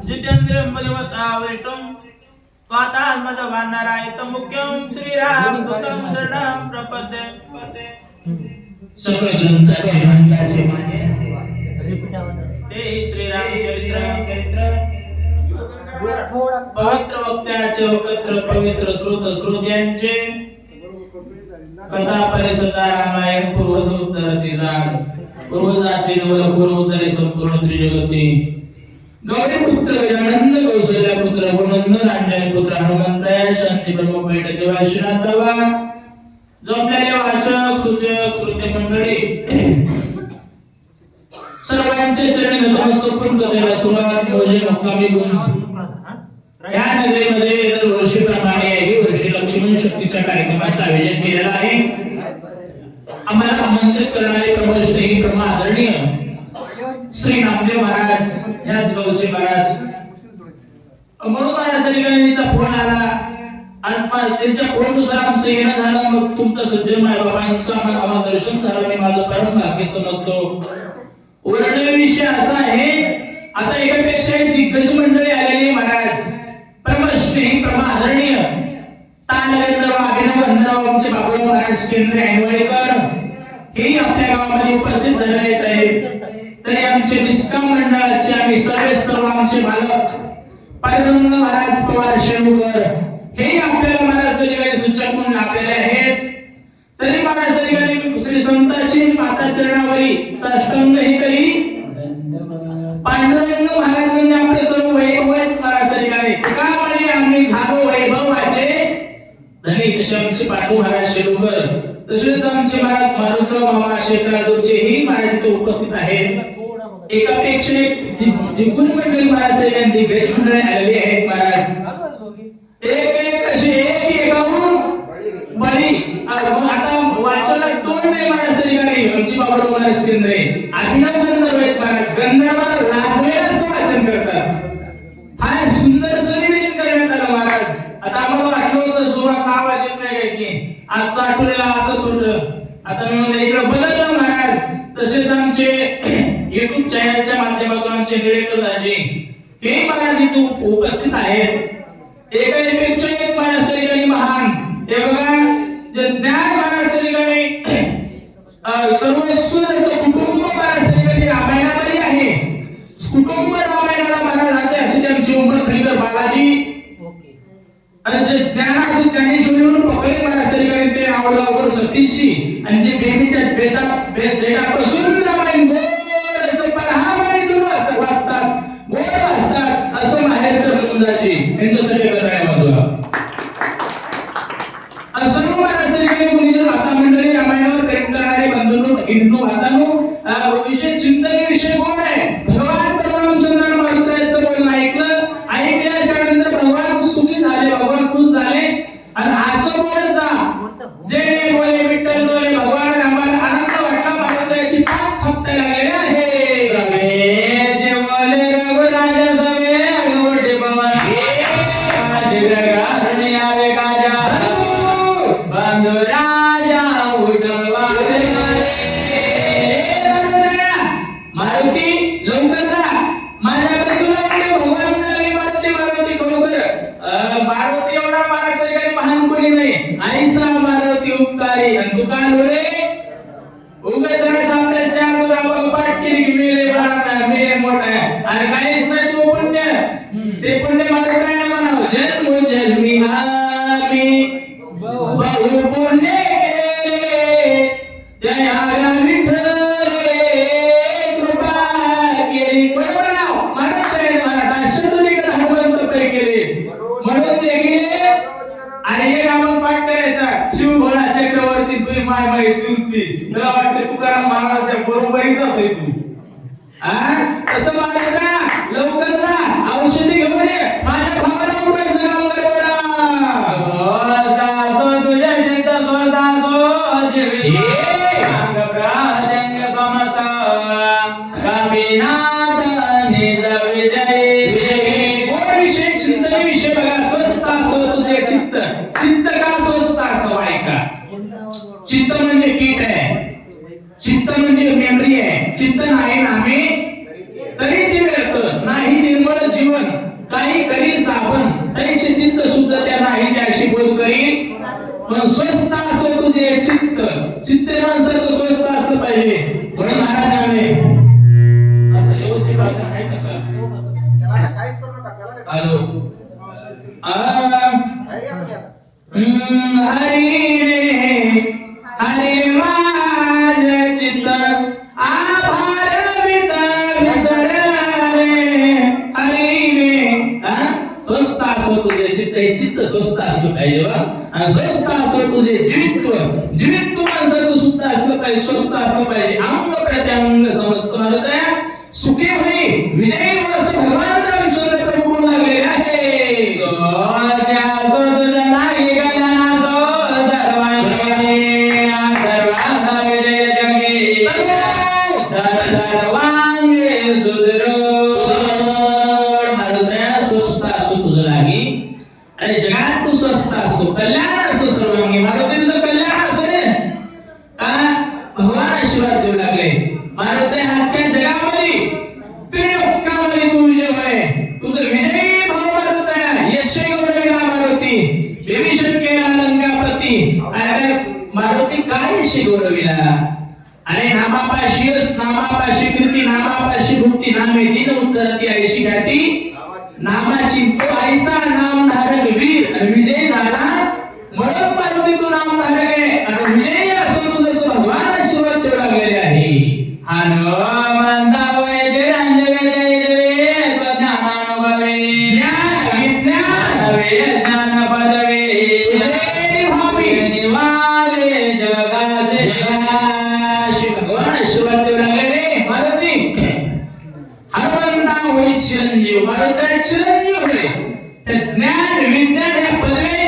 जितेंद्र मधवता वैष्णव स्वाता मद वानरायत मुख्यम श्रीराम दूतम शरणम प्रपद्ये सकजंताचे मंदाचे माने ते श्रीराम चरित्र पवित्र वक्त्याचे वक्त्र पवित्र श्रोत श्रोत्यांचे कथा परिसदा रामायण पूर्वोत्तर तिजान पूर्वजाचे नवल पूर्वोत्तरे संपूर्ण त्रिजगती गौरी पुत्र गजानंद कौशल्य पुत्र गुणनंदन अंजनी पुत्र हनुमंतराय शांती ब्रह्म पेठ देवाशिनाथ बाबा झोपलेले वाचक सूचक श्रोते मंडळी सर्वांचे चरणी नतमस्तक करून कथेला सुरुवात म्हणजे मुक्कामी गुंज या नगरीमध्ये दरवर्षीप्रमाणे ही वर्षी लक्ष्मी शक्तीच्या कार्यक्रमाचं आयोजन केलेलं आहे. आम्हाला आमंत्रित करणारे प्रमुख प्रमा आदरणीय श्री नामदेव महाराज याच गावचे महाराज म्हणून महाराजांचा फोन आला आणि त्यांच्या फोननुसार आमचं येणं झालं. मग तुमचं सज्जन मायबाबांचं आम्हाला दर्शन झालं मी माझं परम भाग्य समजतो. वर्णन विषय असा आहे आता एकापेक्षा एक दिग्गज मंडळी आलेली महाराज परमस्नेही प्रमादरणीय तालवेंद्र अभिनव वंदराव आमचे बाबूराव महाराज केंद्र ऐनवळेकर हे आपल्या गावामध्ये उपस्थित झाले आहेत. तरी आमचे निष्काम मंडळाचे आम्ही सर्व आमचे मालक पांडुरंग महाराज पवार शेळूकर हे आपल्याला महाराज ठिकाणी सूचक म्हणून आपल्याला आहेत. तरी महाराज ठिकाणी श्री संतांची माता चरणावरी साष्टांग हे करी पांडुरंग महाराज म्हणजे आपले सर्व वैभव आहेत महाराज ठिकाणी का म्हणजे आम्ही झालो वैभवाचे धनी तसे आमचे पांडू महाराज शेळूकर तसेच आमचे महाराज मारुतराव मामा शेखराजोचे ही महाराज इथे उपस्थित आहेत. एकापेक्षा एक दिग्गज मंडळी महाराज ठिकाणी दिग्गज मंडळी आलेली आहेत महाराज एक असे एकाहून बळी आता वाचनात दोन नाही महाराज ठिकाणी आमची बाबूराव महाराज केंद्र आहे अभिनव गंधर्व आहेत महाराज गंधर्वाला लाजवेल असं वाचन करतात. फार सुंदर निवेदन करण्यात आलं महाराज. आता आम्हाला वाटलं होतं सुरुवात आवाज येत नाही काय की आजचा आठवड्याला असंच होतं. आता मी म्हणलं इकडे बदललं महाराज. तसेच आमचे युट्यूब चॅनलच्या माध्यमातून आमचे निळेकर दाजी हे महाराज इथे उपस्थित आहेत. एकापेक्षा एक महाराज ठिकाणी महान हे बघा जे ज्ञान महाराज ठिकाणी सर्व ईश्वराचं कुटुंब महाराज ठिकाणी रामायणामध्ये आहे. कुटुंब रामायणाला महाराज राहते असे ते आमचे उमर खलीकर बालाजी आणि जे ज्ञानाचे ज्ञानेश्वरीवरून पकडे महाराज ठिकाणी ते आवडलावर सतीशी आणि जे बेबीच्या बेटापासून रामायण गोड असं पराहावाने दूर वाचतात गोड वाचतात असं माहेरकर मुंजाची यांच्यासाठी करायला बाजूला सर्व महाराज ठिकाणी मुलीच्या माता मंडळी रामायणावर प्रेम करणारे बंधू हिंदू मातांनो विषय चिंतन विषय कोण आहे भगवान रामचंद्र मारुतीचं बोलणं ऐकल्याच्या नंतर भगवान सुखी झाले भगवान खुश झाले आणि असं बोलत जा जे बोले विठ्ठल बोले भगवान रामाला आनंद वाटला मारुतीची पाठ थपटायला लागलेली आहे. जे बोले रघुराजा सवे अगवटे पवन जगगारणी आवे काजा बंधु राजा उठवा मारुती लवकर जा माझ्या बंधूला भगवान मिळाली मारुती खरोखर मारुती एवढा महाराज ठिकाणी महान कोणी नाही आईसा मारुती उपकारी आणि दुकान रे उगे जरा आपल्या चार आपण पाठ केली की मेरे बरा मेरे मोठा आहे अरे काहीच नाही तू पुण्य ते पुण्य मारुती म्हणावं जन्म जन्मी आम्ही बहु पुण्य केले जया विठ्ठल कृपा केली बरोबर महाराज महाराज शतुनिकर हनुमंत पै केले म्हणून ते गेले आणि एक आपण पाठ करायचा शिवभोळा चक्रवर्ती तुझी माय माय सुनती तुला वाटते तुकाराम महाराजांच्या बरोबरीच असे तू तसं महाराजा लवकर जा औषधी घेऊन ये माझ्या भावाला उठवायचं काम कर तुझ्या जनता स्वदासो जंग समस्त कपिनाथ निज विजय विषय चिंतन विषय बघा स्वस्त करीन. पण स्वस्थ असं तुझे चित्त, चित्त माणसाचं स्वस्थ असलं पाहिजे. म्हणून महाराज म्हणाले असं व्यवस्थित वागणं आहे कसं. हॅलो हरी रे माझ चित्त आभार विसर रे. हरी रे स्वस्थ असं तुझे चित्त, हे चित्त स्वस्थ असलं पाहिजे बा. आणि स्वस्थ असं तुझे जीवित्व, जीवित्व माणसाचं सुद्धा असलं पाहिजे, स्वस्थ असलं पाहिजे. अंग प्रत्यंग समस्त मानत सुखी होई विजयी हो असं भगवान रामचंद्र प्रभू बोलू लागलेले आहे. आणि जगात तू स्वस्त असतो, कल्याण असो सर्वांगी. मारुती तुझं कल्याण असो रे का भगवान आशीर्वाद देऊ लागले. मारुती अख्ख्या जगामध्ये त्रिलोकामध्ये तू विजय होय, तुझं विजयी भाव मारुती यश गौरविला मारुती विभीषण केला लंकापती. अरे मारुती काय यश गौरविला. अरे नामापाशी नामापाशी कीर्ती नामापाशी भक्ती नामे तीन उत्तर ती ऐशी घाटी नामाची. तो ऐसा नामधारक वीर आणि विजयी झाला म्हणून मारुती तू नामधारक आहे. आणि विजयी असो तू जसं भगवान आशीर्वाद देऊ लागलेले आहे. भगवान आशीर्वाद देऊ लागलेले मारुती. हनुमंता होई चिरंजीव, मारुती चिरंजीव होय. ज्ञान विज्ञान या पदवी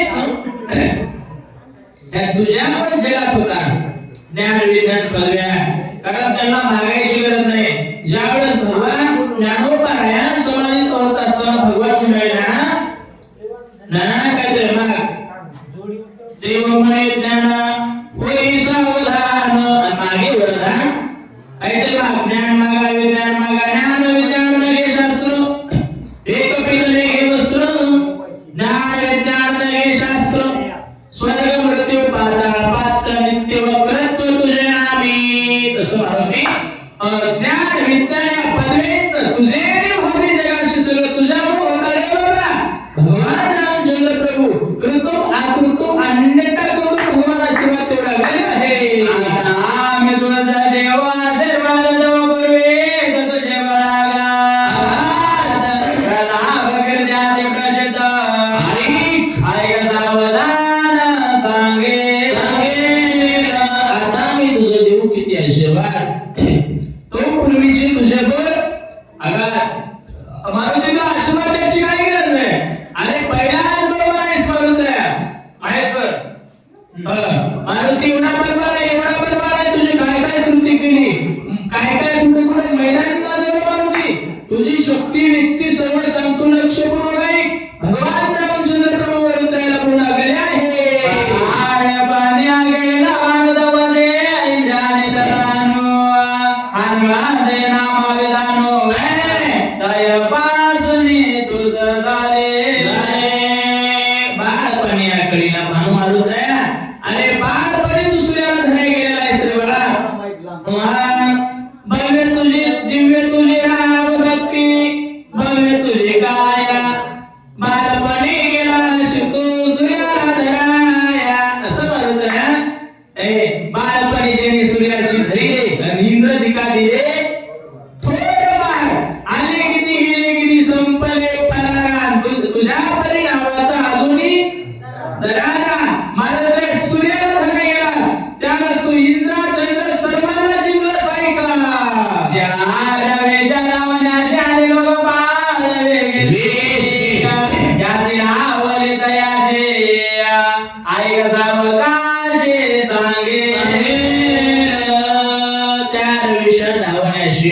तुझ्यामुळे जगात होता. ज्ञान विज्ञान पदव्या, कारण त्यांना मागायची गरज नाही. ज्यावेळेस भगवान ज्ञानोबा राया समाधीत होत असताना भगवान म्हणाले नाना काय ते माग देव म्हणे ज्ञान होई सावधान. मागे वरदान काय ते माग ज्ञान मागा विज्ञान मागा. ज्ञान विज्ञान नगे शास्त्र एक पिन नगे वस्त्र. ज्ञान विज्ञान नगे शास्त्र स्वर्ग मृत्यू पाताळ पात्र नित्य वक्रत्व तुझे नामी. तसं मारुती ज्ञान विज्ञान या पदवीत तुझे भावी जगाशी सगळं तुझ्यामुळे होणार रे बाबा. भगवान रामचंद्र प्रभू कृतो आकृतो अन्यथा कृतो भगवान आशीर्वाद देऊ लागले आहे. आम्ही तुझा देव आशीर्वाद देऊ पूर्वी तुझे बळागा प्रताप गिरजाते प्रसिद्ध ऐक सावधान सांगे सांगे. आता मी तुझं देऊ किती आशीर्वाद. तो पूर्वीची तुझ्यावर अगं मारुती तुला आशीर्वाद द्यायची काही गरज नाही. अरे पहिला बरोबर आहे मारुती माहित कर. मारुती एवढा बरोबर आहे तुझी काय काय कृती केली, काय काय कुठे कुठे मैदानात झालं मारुती. तुझी शक्ती व्यक्ती सर्व सांगतो लक्षपूर्वक आहे. भगवान रामचंद्र प्रभू वरुद्राला बोलू लागलेले आहे. बाळपणी आकडीला भानू मारुद्रा. अरे बाळपणी दुसऱ्याला धराय गेलेला आहे रे बाळा. भव्य तुझी दिव्य तुझी राम भक्ती भव्य तुझी काया. बाळपणी गेला शिकू सूर्याला धराया. असं मारुद्रा बाळपणी जेणे सूर्याशी धरिले आणि इंद्र दिका दिले. थोर बाळ आले किती गेले किती संपले परारा. तुझ्या परी नावाचा अजूनही दरारा. मारुद्रा सूर्याला धराय गेलास त्यावेळेस तू इंद्र चंद्र सर्वांना जिंकलास. ऐका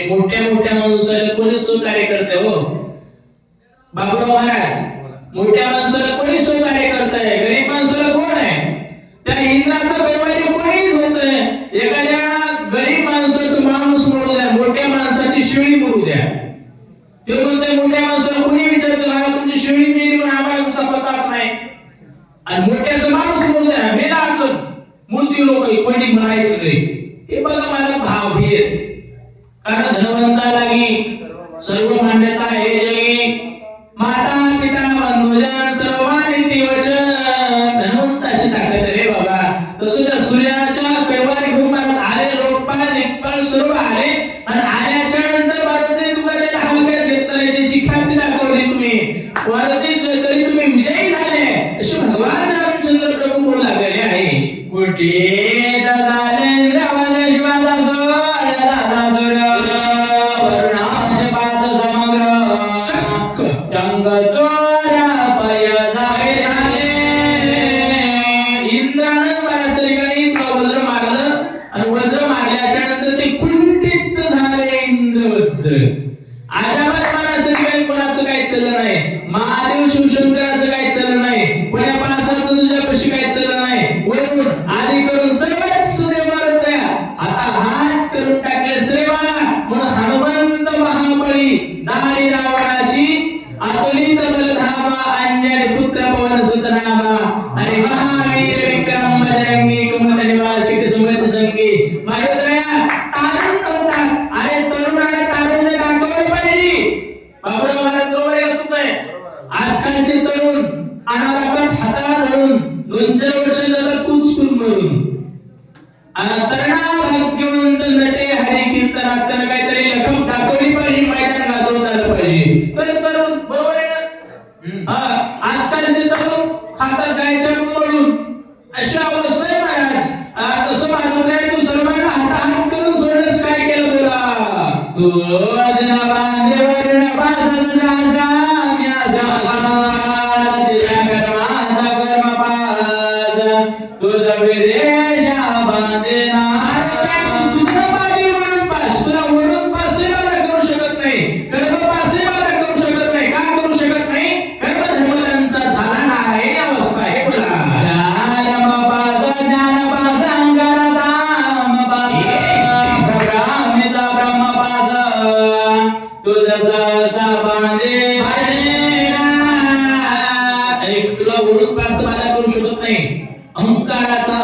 मोठ्या मोठ्या माणसाला कोणी सहकार्य करते हो बाबूराव महाराज. मोठ्या माणसाला कोणी सहकार्य करताय, गरीब माणसाला कोण आहे. त्या इंद्राचं कैवारी कोणीच होत आहे. एखाद्या गरीब माणसाचं माणूस म्हणू द्या, मोठ्या माणसाची शिळी म्हणू द्या. ते म्हणते मोठ्या माणसाला कोणी विचारतं मला तुमची शिळी मिळली पण आम्हाला तुझा पताच नाही. आणि मोठ्याचं माणूस मूर्ती मेला असं मूर्ती लोक कोणी म्हणायचं नाही. हे बघा मला भाव भेद, कारण धनवंता लागी सर्व मान्यता हे जगी, माता पिता बंधुजन सर्वांनी ती वचन. धनवंताची ताकद रे बाबा. तसं त्या सूर्याच्या कैवारी घेऊन आले लोकपाल लेखपाल सर्व आले आणि आल्याच्या नंतर भारती तुला त्याला हलक्यात घेतलं नाही, त्याची ख्याती दाखवली तुम्ही, भारती तरी तुम्ही विजयी झाले असे भगवान रामचंद्र प्रभू बोलू लागलेले आहे. कुठे झाले रावण शिवाचा महादेव शिवशंकराचं काही चाललं नाही, कोण्या पासाचं तुझ्यापाशी काही चाललं नाही, वरून आधी करून सर्वच देव मारत आता हात करून टाकले श्रेवाला. म्हणून हनुमंत महाबळी नारी रावणाची अतुलित बलधामा अंजनी पुत्र पवन सुतनामा आणि महावीर विक्रम बजरंगी कुमत निवासिक समृद्ध संगी. मायोदया तारुण होता, अरे तरुणाने तारुण्य दाखवले पाहिजे. बाबूराव महाराज बरोबर आहे का चूक आहे? आजकालचे तरुण अनारकट हाताला धरून 2-4 वर्ष जातात कुचकून मरून. तरणा भाग्यवंत नटे हरी कीर्तनात त्यांना काहीतरी लखम दाखवली पाहिजे, मैदान गाजवता आलं पाहिजे. तर तरुण बरोबर आहे ना? आजकालचे तरुण हातात गायच्या मरून अशा अवस्था आहे महाराज. तसं माझं नाही, तू सर्वांना हात करून सोडलंस, काय केलं बोला तू अजना बांधे वर्ण बांधल राजा तुझा विदेशा बांधे ना तुझा बांधे वरून पास, तुला वरून पासे बाधा करू शकत नाही, कर्म पासे बाधा करू शकत नाही. का करू शकत नाही? कर्म धर्म त्यांचा झाला नाही अवस्था आहे. बोला ज्ञान बाबा ज्ञान बाबा अंगारा धाम बाबा प्रभ्रामिता ब्रह्म बाबा तुझा सहसा बांधे तुला वरून पास बाधा करू शकत नाही. अहंकाराचा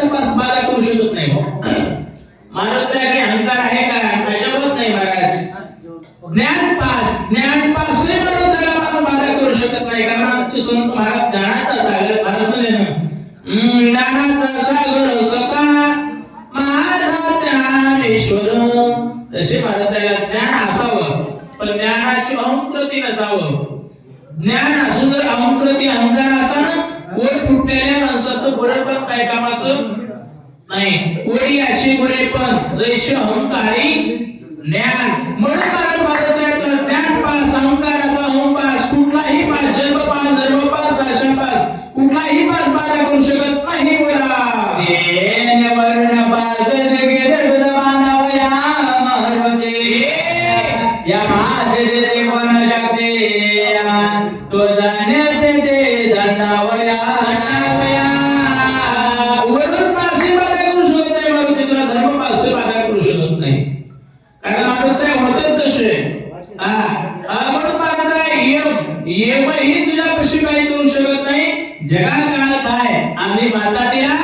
पास बाधा करू शकत नाही. महाराज की अहंकार आहे का? अजिबात नाही महाराज. ज्ञान पास त्याला बाधा करू शकत नाही, कारण आमचे संत महाराज ज्ञानाचा सागर भारत ज्ञानाचा सागर सका माझा ज्ञानेश्वर. तसे महाराजाला ज्ञान असावं पण ज्ञानाची अहंकृती नसावं. ज्ञान असून जर अहंकृती अहंकार असा ना, वर फुटलेल्या माणसाचं गोरेपण काय कामाचं नाही. कोणी अशी गोरेपण जैसे अहंकारी ज्ञान. म्हणून मला ज्ञान पास अहंकाराचा अहंपास कुठलाही पास जन्म पास धर्म पास आशा पास कुठलाही पास बाधा करू शकत नाही. बोला वर्ण पास मानवया महर्वते या महादेव कोण शकते तो जाण्याचे ते दंडावया वरून पासे बाधा करू शकत नाही. मारुती तुला धर्म पासे बाधा करू शकत नाही, कारण मारुती होतात तसे. म्हणून मारुती यमही तुझ्यापाशी काही करू शकत नाही. जगा काळ काय आम्ही माता तिला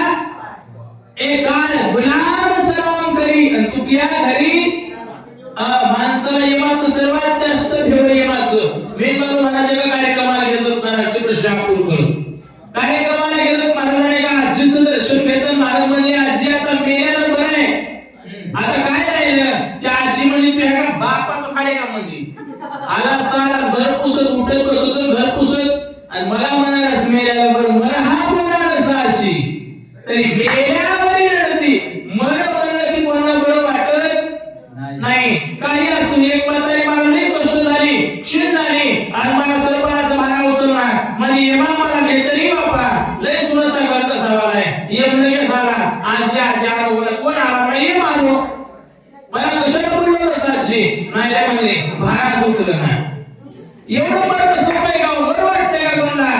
एक काळ गुलाम सलाम करी आणि तू या घरी माणसाला यमाचं सर्वात जास्त ठेव. यमाचं मेन बाबू महाराज कार्यक्रमाला घेतात महाराजचे प्रश्न करून कार्यक्रमाला घेतात महाराजांनी का आजीचं दर्शन घेतात. महाराज म्हणले आजी आता मेल्यानं बरं आहे, आता काय राहिलं? त्या आजी म्हणली तू ह्या बापाचं कार्यक्रम म्हणजे आला असता घर पुसत उठत बसत घर पुसत आणि मला म्हणालास मेल्याला बरं. मला हा बोलला नसा अशी तरी मेल्यावरही रडती. मर म्हणलं की कोणाला बरं वाटत नाही. काही असू एक म्हातारी मला लई कष्ट झाली क्षीण झाली आणि मला सरपणाचा भारा उचलणार म्हणजे यमा मला घेतरी बापा लई सुनाचा घर कसा वालाय यम लगेच आला. आजी आजी कोण आला मला ये मारो मला कशाला बोललो नसाची नाही रे म्हणले भारा उचललं ना. एवढं मला कसं काय का बरं वाटतंय का कोणाला?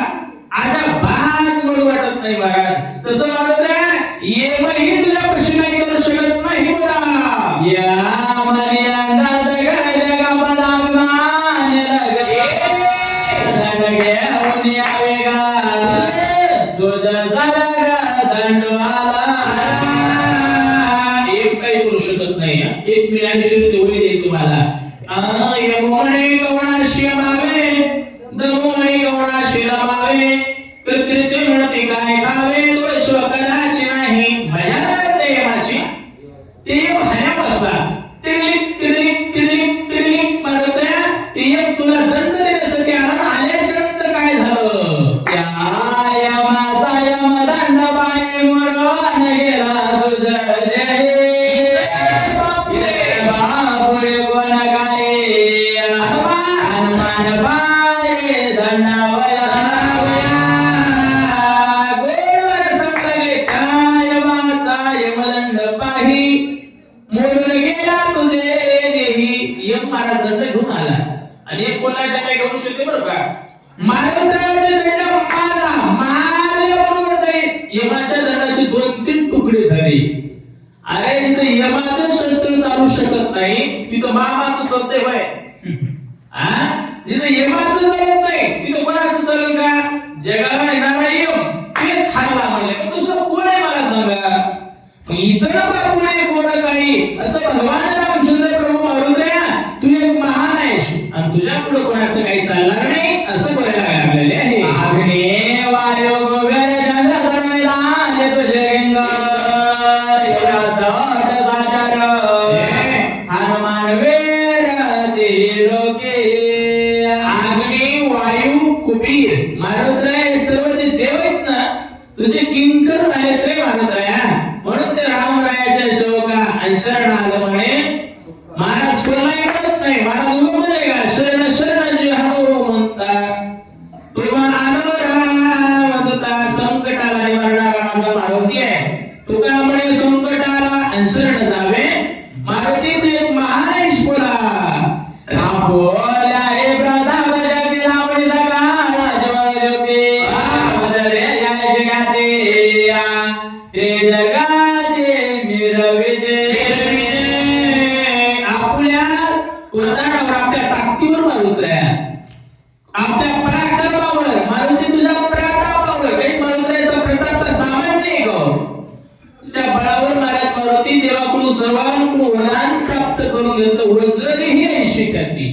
आजा भात बरं वाटत नाही महाराज. तसं मारत येमही तुझ्या कशी नाही करू शकत नाही. बोला या मर्यादा जगा जगा बला मान लगे घेऊन यावे गा तुझ सारा दंडवाला एक काही करू शकत नाही. एक मिनिट होईल देईल तुम्हाला. यमुने गवणाशी मावे दमुने गवणाशी रमावे कृत्रिते म्हणते काय खावे तो स्वकदाची नाही मजा ते यमाची. ते भाया बसला तिरलिक तिरलिक तिरलिक तिरलिक मारतया. एक तुला दंड देण्यासाठी आला आल्याच्यानंतर काय झालं त्या यमाचा यमदंड पायी मरून गेला तुझ देही बापुरे कोण काय हनुमान पाये दंडावया गोडवर समजले त्या यमाचा यमदंड पाही मोडून गेला तुझे देही. यम महाराज दंड घेऊन आला आणि एक कोणा दंड घेऊन शकते बरं का. महाराजांनी दंड मारल्याबरोबर नाही यमाच्या दंडाचे 2-3 तुकडे झाले. अरे जिथं यमाचं शस्त्र चालू शकत नाही तिथं मामाचं चालतंय होय. जिथं यमाचं चालत नाही तिथं कोणाचं चालेल का. जगाला येणारा यम तेच हारला म्हणले मग दुसरं कोण आहे मला सांगा. इतर बापुने कोण काही असं भगवान रामचंद्र प्रभू मारुद्र्या तू एक महान आहेस आणि तुझ्या पुढे कोणाचं काही चालणार नाही असं बोलायला लागलेले आहे. अग्नी वायू गोगर चंद्र सर्वदा तुझे रिंग एवढा दाट सागर हनुमान वीर ते डोके. अग्नी वायू कुबीर मारुद्र्या हे सर्व जे देव आहेत ना तुझे किंकर झाले ते मारुद्र्या. म्हणून ते रामरायाच्या शोका शरण आलं म्हणे. महाराज कोणालाही म्हणत नाही महाराज उभं म्हणे का शरण शरण जे हनो म्हणतात तेव्हा आलो राम म्हणता संकटाला निवारणारा माझा मारुती आहे. तुका म्हणे संकटाला आणि शरण जावे मारुती तू एक महान आहेस बोला. बोला हे प्रताप जगती रावणी सगळा राजवळ जोगी बदले या जगाते ते जगाचे मिरविजे आपल्या उदाहरणावर आपल्या ताकदीवर मारुद्र्या आपल्या पराक्रमावर मारुती तुझ्या प्रतापावर काही मारुद्र्याचा प्रताप तर सामान्य नाही गो. तुझ्या बळावर महाराज मारुती देवाकडून सर्वांकडून वरदान प्राप्त करून घेतलं वज्रदेही ऐशी करती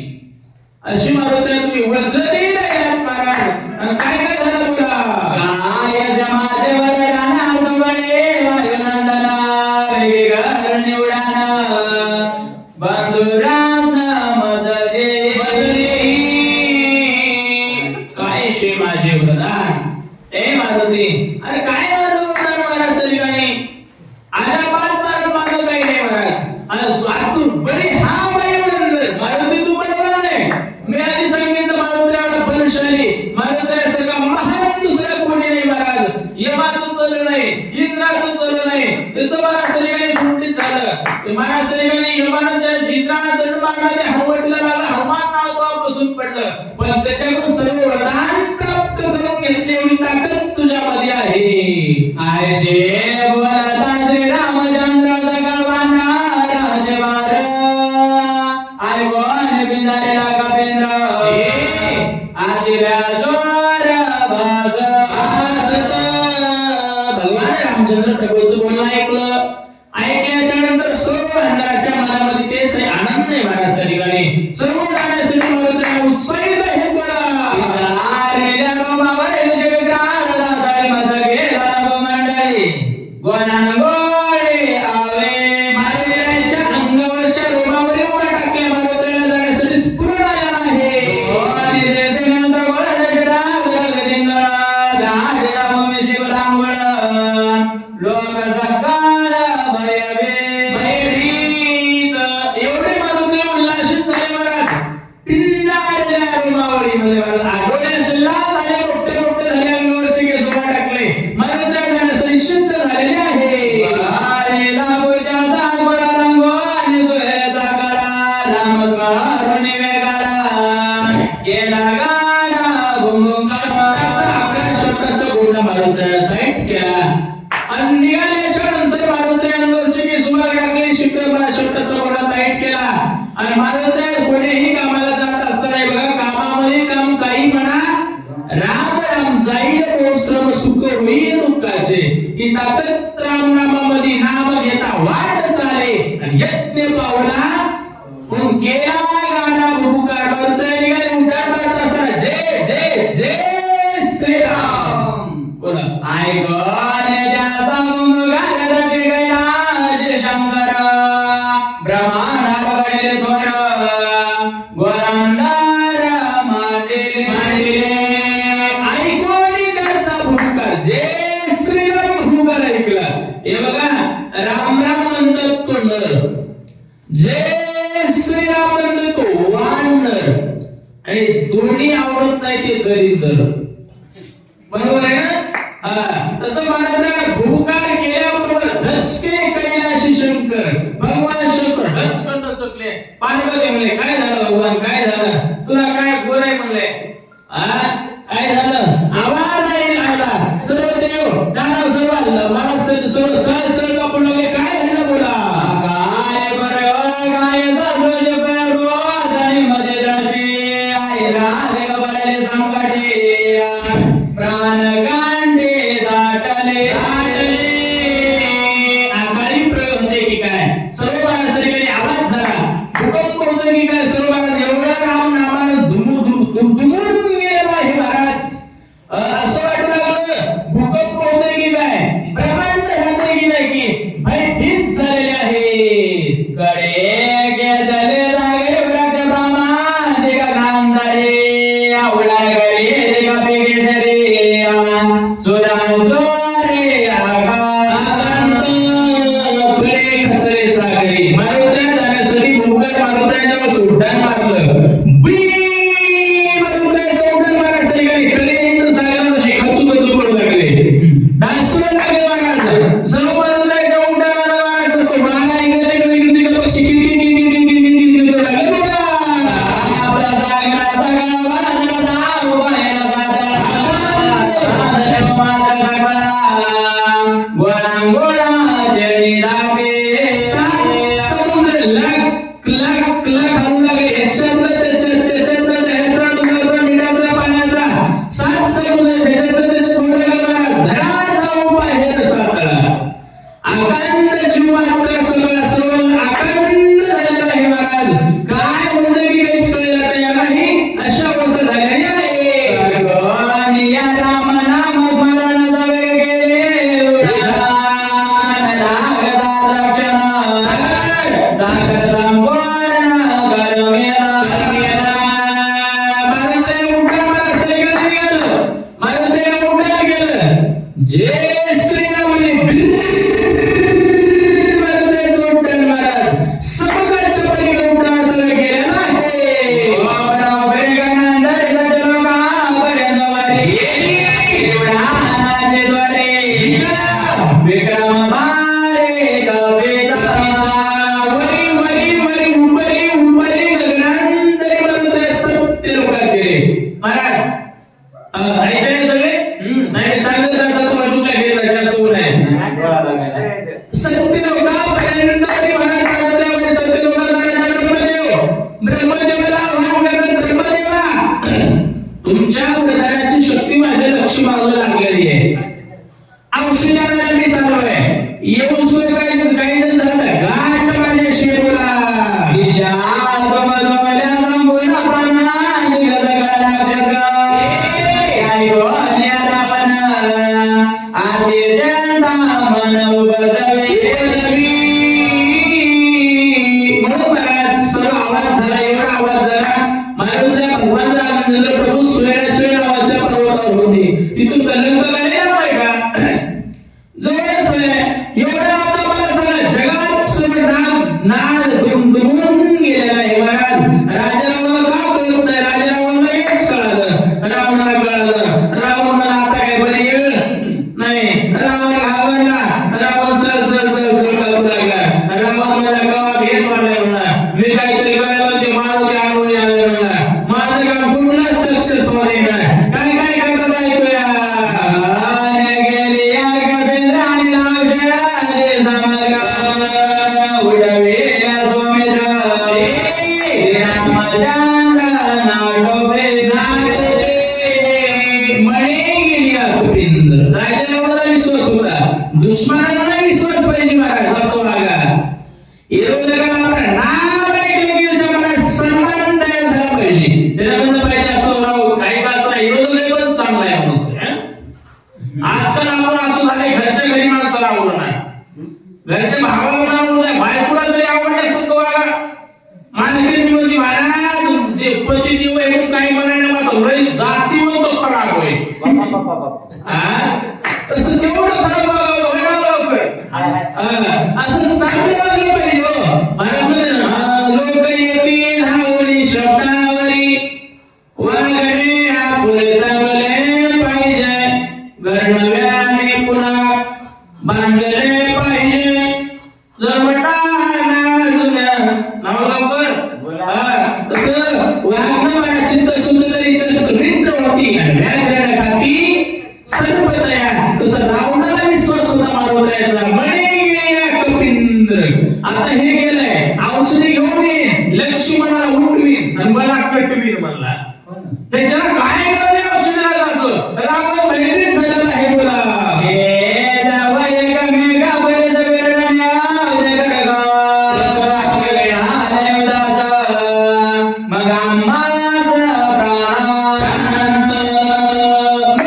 अशी मारुद्र्या तुम्ही वज्रदेही राहिलात महाराज. आणि काय काय झालं तुला काय जमाते वरदाना तुमरे वायुनंदना वेगळ निवडाना बंधुराम मद दे काय शे माझे वरदान ए मारुती. अरे काय माझं वरदान महाराज त्या ठिकाणी आजाबाद महाराज माझं काही नाही महाराज. आणि तू बरी हा वायुनंदन मारुती तू बरोबर नाही. मी आधी सांगितलं मारुतीला बलशाली मारुतीसारखा महान दुसरा कोणी नाही महाराज. यमाचं चालू नाही इंद्राचं चालू नाही तसं महाराज त्या ठिकाणी कुंडीत झालं. महाराज त्या ठिकाणी यमानं ज्या इंद्राला दंड मारला ते हनुवटीला लागला हनुमान नाव बसून पडलं पण त्याच्याकडून सर्व वरदान प्राप्त करून घेतले एवढी ताकद तुझ्यामध्ये आहे. आयसे बोलता श्री रामचंद्र सकळवाना राजवार आय बोन बिंदारेला कपेंद्र आदि व्यासोर भास असत भगवान रामचंद्र प्रभूचं बोलणं ऐकलं. ऐकल्याच्या नंतर सर्व अंधाराच्या मनामध्ये तेच आहे आनंद आहे महाराज त्या ठिकाणी. सर्व जाण्यासाठी मला उत्साहित आहे बोला. गोनांगोळे आवे महाराजांच्या अंगावरच्या रोमावरी उड्या टाकल्या मारुतीला जाण्यासाठी स्फुरण आला आहे. लोक सकाळ भयभीत एवढे मारुती उल्हासित झाले महाराज. पिंजाळल्या रोमावरी म्हणजे महाराज डोळ्याचे लाल झाले मोठे मोठे झाले अंगावरचे केस उड्या टाकले मारुती जाण्यासाठी सिद्ध झालेले आहे. शब्दाचा गोंडा मारुतीला टाईट केला आणि निघाल्याच्या नंतर मारुती अंगावरचे केस उभा टाकले शब्दाचा गोंडा टाईट केला आणि मारुती कोणीही कामाला जात असताना बघा कामामध्ये काम काही म्हणा राम राम जाईल श्रम सुख होईल दुःखाचे ही ताकद राम नामामध्ये नाम घेता वाट चाले आणि यज्ञ पावला पण केला गाडा भूकार मारुती निघाले उड्डाण मारत असताना जय जय जय श्रीराम बोला ऐकून त्याचा मुंगार कैलास शंकर ब्रह्मांडात घडले थोर गोरंदार मांडिले ऐकून त्याचा भूकार जय श्रीराम भूकार ऐकला हे बघा राम राम म्हणतात तो नर जय श्रीराम म्हणतो तो वानर आणि दोन्ही आवडत नाही ते दरिद्र बरोबर आहे ना तसं महाराजांना भूकार केल्याबरोबर धचके कैलाशी शंकर भगवान शंकर धचकन धचकले पार्वती म्हणले काय झालं भगवान काय झालं तुला काय गोर आहे म्हणले काय झालं आवाज नाही लागला सर्व देव दानव सर्व आलं मला सर्व चल चल कापून लागले काय झालं बोला काय बरं काय सासोज करो आणि मध्ये द्राक्षे आई राधे गबरले संकटे प्राण गांडे दाटले आकाळी प्रयोग होते की काय सर्व महाराजांनी आवाज झाला भूकंप होतो की काय सर्व महाराज एवढा राम नामानं दुमदुमून गेलेला आहे महाराज असं वाटू लागलं भूकंप होतोय की काय ब्रह्मांड होतोय की नाही की भयभीत झालेले आहे कडे घेतले जागे वृक्ष ब्रह्मा दिगा गांधारे आवडा घरी दिगा पिगे सुरा सोरे आकांत फुले खसले सागरी मारुत्या जाण्यासाठी भूकार मारुत्याच्या सुड्डाण मारलं मारुत्याचं उड्डाण मारायचं ठिकाणी कलेंद्र सागरात असे खचू खचू पडू लागले डासवर लागले महाराज सर्व मारुत्याच्या उड्डाणाला मारायचं असं वाघा इकडे पक्षी किरकिर लागले बघा आपला जागराचा गावाला उभायला गोळा जडी लागे समुद्र लक लक लक हलू लागले त्याच्यातलं ह्याचा दुधाचा मिठाचा पाण्याचा सात समुद्र त्याच्यात थोडं गेलं धरा जाऊ पाहिजे तसा तळा अखंड जीव मात्र सगळं सर्व अखंड झालेला आहे महाराज काय होतं की काहीच कळलेलं तयार नाही अशा अवस्था झालेली आहे या राम नाम स्मरण सगळे गेले उडान लागदा लक्षण सागर संपूर्ण करमेला जय श्रीराम महाराज समकालच्या पलीकडे उड्डाण सगळं गेलेलं आहे विक्रम मारे कवेचा वरी वरी वरी उपरी उपरी गगनांतरी मारुती सत्य लोकात गेले महाराज ऐकले सगळे नाही सांगत राहता तुम्हाला डुबल्या गेला जास्त नाही सत्य लोकांपर्यंत महाराज मारुती सत्य लोकांना ब्रह्मदेवाला आव्हान करत ब्रह्मदेवा तुमच्या प्रधानाची शक्ती माझ्या लक्ष मागला लागलेली आहे औषधाला मी चालू आहे येऊन सुरू काही जण झालं गाठ माझ्या शेरूला म्हणून महाराज सर्व आवाज झाला एवढा आवाज झाला महाराज भगवान रामचंद्र प्रभू सुवेळाच्या नावाच्या पर्वतावर होते तिथून कलंक नाही का जवळच आहे एवढा आता मला सगळं जगात सगळं नाद दुमदुमून गेलेला आहे महाराज राजारामाला का कळत नाही राजारामाला हेच कळालं रावणाला कळालं रावण मला आता काय बरी येळ नाही रावण घाबरला रावण चल चल चल चल करू लागला रावण मला कवा भेस मारलाय म्हणला मी काहीतरी करायला ते मारुती आणून आले म्हणला माझं काम कुठलंच सक्सेस होणे नाही काय काय करतात ऐकूया दुश्मनांना विश्वास पाहिजे महाराज असं वागा विरोधकाला आपलं नाव ऐकलं की त्याच्या मनात सन्मान तयार झाला पाहिजे त्याला म्हणलं पाहिजे असं राहू काही का असं विरोधक पण चांगला आहे माणूस आजकाल आपण असं झालंय घरच्या घरी माणसाला आवडलं नाही घरच्या भावाला आवडलं नाही बायकोला तरी आवडण्यासारखं वागा माझ्याकडे म्हणजे महाराज पती देव आहे काही म्हणायला मात्र जातीवर तो खराब होईल तसं तेवढं खराब वागावं होय ना लवकर असं चांगलं वागलं पाहिजे लोक येतील हावरी शब्दावरी वागणे आपुले चांगले पाहिजे घर नव्याने पुन्हा बांधले पाहिजे जर म्हटा ना जुन्या नाव लवकर तसं वागणं मला चिंत सुंदर शस्त्र होती आणि व्याकरण खाती सर्व तयार तसं रावणाला विश्वास होता मारुद्राचा म्हणे गेल्या कपिंद्र आता हे गेलंय औषधी घेऊन ये लक्ष्मणाला उठवीन आणि मला कटवीन म्हणला त्याच्या काय करायचं औषधाला जायचं रावण भयभीत झालेला आहे बोला हे जावई का मेघा बरे जगरण्या उदगरगा मग आम्हाच प्राणांत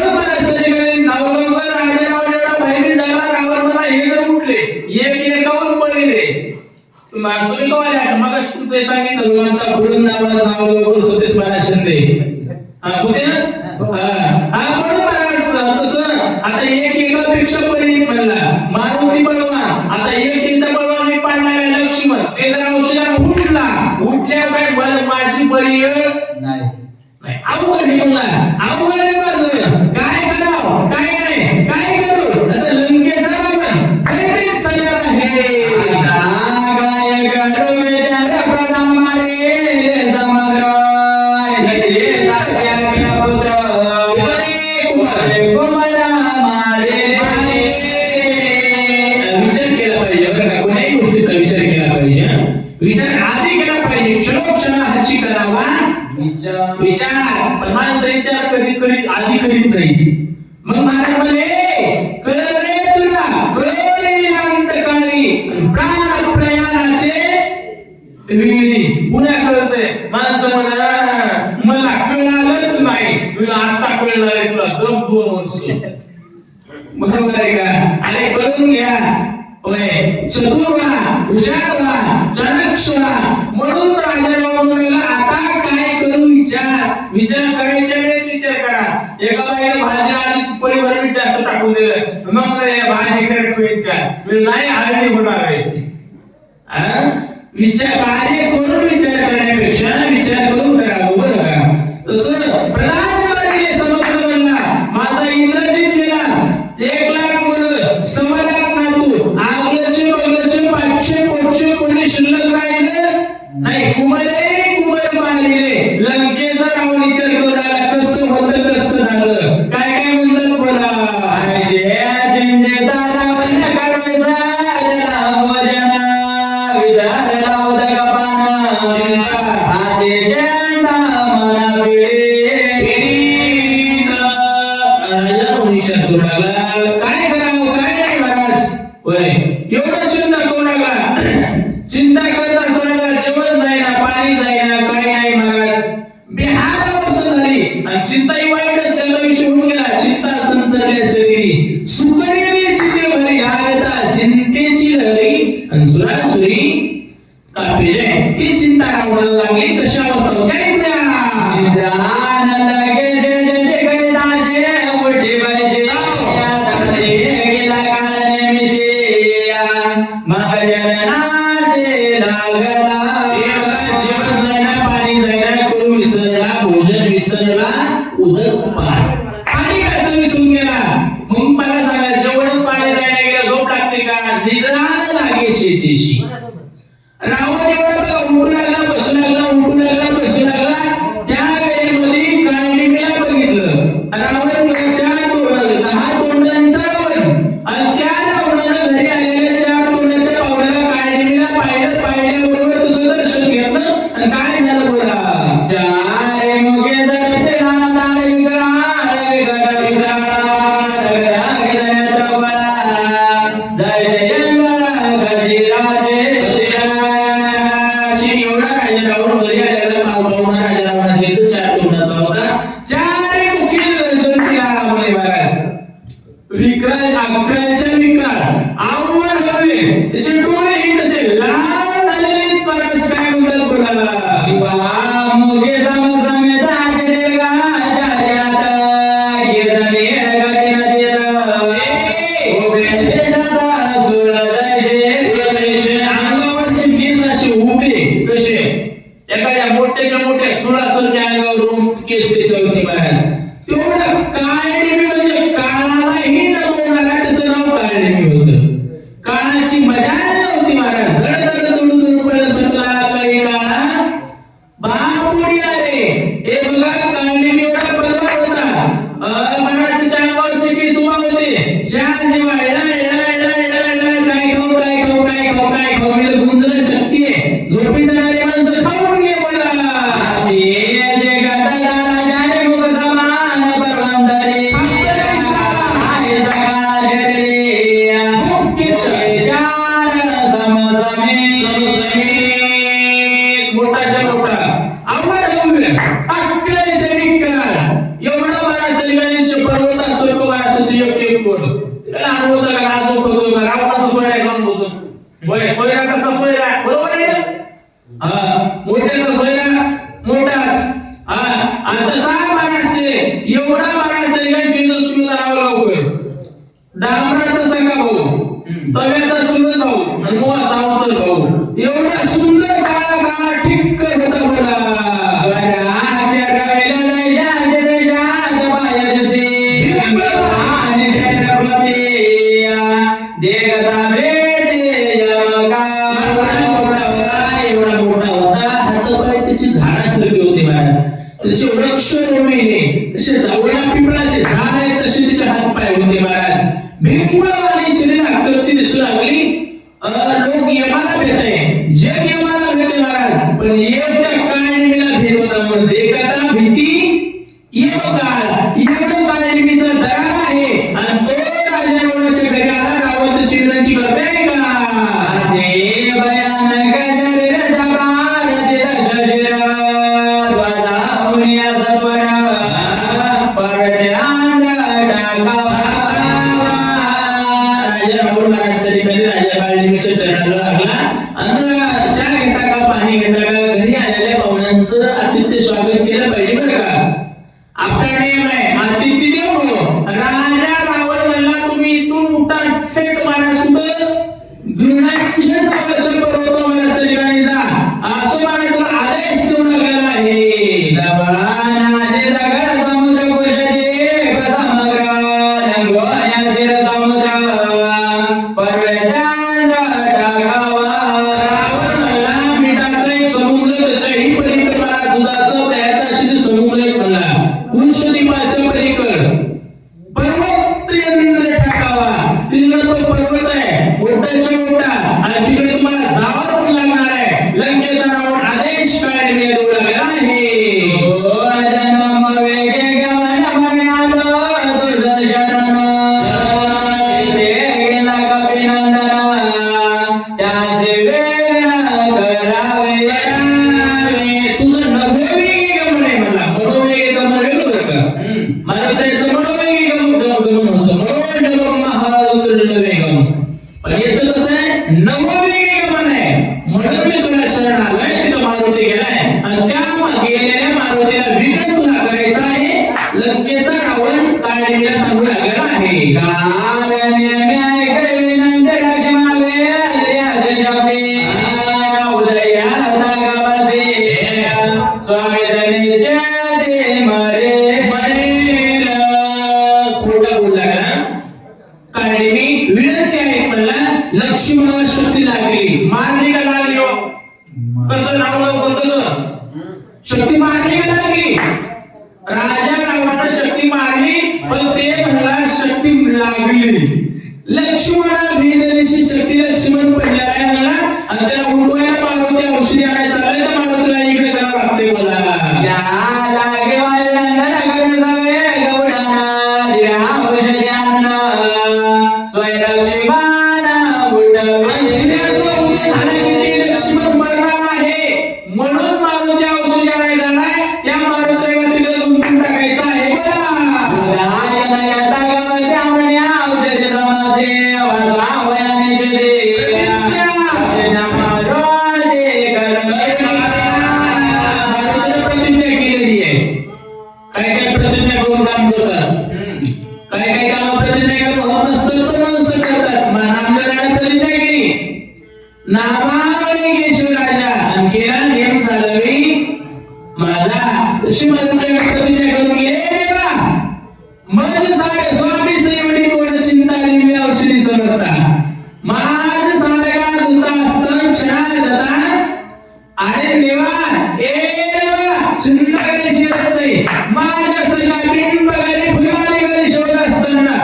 मला सगळे नावलंबर राजा रावण एवढा भयभीत झाला रावण मला हे जर उठले एक एकावून पडले तुम्ही कळले मग तुमचं सांगितलं आमचा वृंदावन नावलंबर सतीश महाराज शिंदे होते ना म्हणून महाराज तसं आता एक एकापेक्षा परिणित म्हणला मारुती बलवान आता एक बलवान मी पाडणारा लक्ष्मण ते जर औषधाला उठल्यावर काय बल माझी बरी नाही अवघड हे म्हणला अवघड आहे माझं काय करावं काय नाही काय करू असं लंकेचा रावण भयभीत झालेला आहे काय करू विचार प्रधान मारे समग्र विचार आधी केला पाहिजे क्षणोक्षणाची करावा विचार पण माणसं विचार कधी कधी आधी करीत नाही मग महाराज म्हणे कळ रे तुला कळले अंतकाळी प्राण प्रयाणाचे वेळी पुन्हा कळतंय माणसं म्हणा मला कळालंच नाही तुला आता कळणार आहे तुला दम 2 वर्ष बरोबर आहे का अरे कळून घ्या होय चतुर व्हा हुशार व्हा चाणक्य व्हा म्हणून राजा रावणाला आता काय करू विचार करायच्या वेळेत विचार करा एका बाईने भाजी आधीच परिवार मिठे असं टाकून दिलं मग भाजी करेक्ट होईल का नाही हरणी होणार आहे विचार कार्य करून विचार करण्यापेक्षा विचार करून करावं बरं का तसं प्रधानमंत्रीने समजलं म्हणला माझा इंद्रजित गेला 1 लाख मुलं 1.25 लाख नातू आगलचे बगलचे 500 पोटचे कोणी शिल्लक राहिलं नाही कुमर मारले लंकेचा रावण विचार करायला कसं होतं कसं झालं काय काय म्हणतात बोला रावण करायचा भोजना विचारला उदक पाना आधी जेंडा मना काय करावं काय नाही महाराज होय एवढं चिंता करू लागला चिंता करत असताना जेवण जाईना पाणी जाईना काही नाही महाराज बेहाल अवस्था झाली आणि चिंताही वाईटच त्याला विषय होऊन गेला चिंता संसरल्या शरीरी सुकलेली चिते भरी लागता चिंतेची लहरी आणि सुरासुरी कापेले ती चिंता रावणाला लागली कशी अवस्था होती निद्रान लागे जे जे जे करिताचे मोठी पाहिजे गेला काळ नेमिशी विकराल अक्कलच्या विकार आवड हवे तसे डोळेही तसे लाल झालेले परस काय म्हणतात बघा शिवा मोगे समेत हाजरे गाजार्यात गिरणे गती नदीत उभे देशात सुळजैसे अंगावरचे केस असे उभे कसे एखाद्या मोठ्याच्या मोठ्या सुळासारख्या अंगावरून केस त्याच्यावरती महाराज तेवढं काळनेमी म्हणजे काळालाही नमवणारा त्याचं नाव काळनेमी होतं काळाची मजा नव्हती महाराज धड धड दुडू दुडू पडत सटला काही काळा बापुडी आले हे बघा काळनेमी एवढा बरोबर होता मराठीच्या अंगावरचे केस उभा होते चार जीवा काय खाऊ मी गुंजन शक्ती आहे झोपी जाणारी माणसं खाऊन घे मला ते गटाला जाणे मुख समान परवंदरी आहे सकाळ जरी मुख्य चार समसमी मोठाच्या मोठा आवड हवे अक्कलचे विकार एवढं मला सगळ्यांचे पर्वत असो महाराजांचे एक गोड त्याला आठवत का राजू होतो का रावणाचा सोयरा घेऊन बसून होय सोयरा कसा सोयरा बरोबर आहे ना मोठ्याचा सोयरा मोठाच आणि तसा महाराजले एवढा महाराज सगळ्यांचे सुंदर नाव लवकर डांबराचा सखा भाऊ तव्याचा चुलत भाऊ आणि मोहा सावतर भाऊ एवढा सुंदर काळा काळा ठिक्क होता बोला एवढा मोठा होता हातपाय त्याची झाडासारखे होते महाराज तसे वृक्ष रोविले तसे जावळा पिंपळाचे झाड आहे तसे त्याचे हातपाय होते महाराज भिंगुळवाणी शरीर आकृती दिसू लागली लोक यमाला भेटते जग यमाला भेटते महाराज पण एकट्या काळनिमीला भेट होता म्हणून देखता भीती यमकाळ यमकाळनिमीचा दरार आहे आणि तो राजा रावणाच्या घरी आला रावण तशी विनंती करते का ते भयानक शरीर जगार शरीर द्वादाहुनिया सत्वरा परध्यान टाकावा राजा रावण महाराज तरी कधी राजा काळनिमीच्या चरणाला लागला आणि चहा घेता का पाणी घेता का घरी आलेल्या पाहुण्यांचं आतिथ्य स्वागत केलं पाहिजे बरं का आपला नियम आहे आतिथ्य देव राजा रावण म्हणला तुम्ही इथून उठा थेट महाराज कुठं दुर्नाक्षण प्रवेश करतो मला ठिकाणी जा असं महाराज तुला आदेश देऊ लागलेला आहे दबानादे जगत समुद्र कुशदे समग्र नंगोन्या शिर समुद्र पर्वतांड टाकावा रावण म्हणला मिठाचा एक समुद्र त्याच्याही पलीकडे मला दुधाचं प्यायचा अशी समुद्र एक म्हणला कुशदीपाच्या पलीकड पर्वत टाकावा तिकडे तो पर्वत आहे मोठाच्या मोठा आणि तिकडे तुम्हाला जावंच लागणार आहे लंकेचा रावण आदेश काय देऊ लागला आहे जन्म वेगे गमन मनालो तुझ शरण ते गेला कपिनंदन त्याचे वेग करावे तुझं नभोवेगी गमन आहे मला मनोवेगी गमन वेगळं बरं का मला त्याचं मनोवेगी गमन होतं मनोजगम महारुद्र वेगम पण याचं कसं आहे नववेगी गमन आहे म्हणून मी तुला शरण आलोय तिथं मारुती गेलाय आणि त्या गेलेल्या मारुतीला विघ्न तुला करायचं आहे लंकेचा रावण काळनिमीला सांगू लागलेला आहे खोटा बोल लागला काळनिमी विनंती आहे म्हणला लक्ष्मणाला शक्ती लागली मारली का लागली हो कसं नाव पण कसं शक्ती मारली का लागली राजा रावणाला शक्ती मारली पण ते म्हणला शक्ती लागली लक्ष्मणा भेदलेशी शक्ती लक्ष्मण पडला आहे म्हणला आणि त्याला उडवायला मारुती औषधी आणायला चाललंय तर मारुतीला इकडे करावं लागते मला लक्ष्मण मरणार आहे म्हणून मारुती औषधी आणायला जाणार त्या मारुतीला तिला गुंतून टाकायचं आहे बघा देवा वयाने देवा प्रतिज्ञा केलेली आहे. काय काय प्रतिज्ञा करून काम करतात, काय काय काम प्रतिज्ञा करून होत नसतं पण माणसं करतात. नामदेवाने प्रतिज्ञा केली, नामावली केशवराजा आणि केला नेम चालवी माझा. तशी प्रतिज्ञा करून गेले देवा मज सारे स्वामी सेवडी कोण चिंता देवी औषधी समर्था माझ साधका दुसरा असतं क्षणात दता आणि देवा चिंता करायची गरज नाही. माझ्या सगळ्या बिंब घरी फुलवारी घरी शोध असताना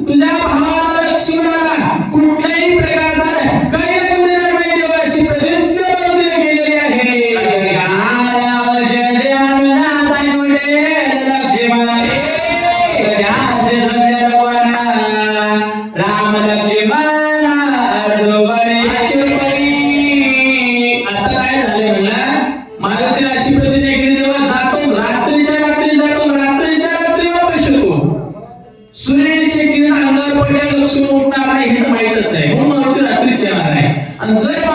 तुझ्या भावाला लक्ष्मणाला कुठल्याही प्रकारचा काही ना गुन्हे नाही देवा अशी प्रतिज्ञा बांधून गेलेली आहे. राम लक्ष्मण आता काय झालंय म्हणला, मारुतीला अशी प्रतिज्ञा केली तेव्हा जातो रात्रीच्या रात्री वापस येतो. सूर्याचे किरण अंगावर पडल्या लक्ष्मण उठणार नाही हे तर माहितच आहे, म्हणून मारुती रात्रीच येणार आहे. आणि जर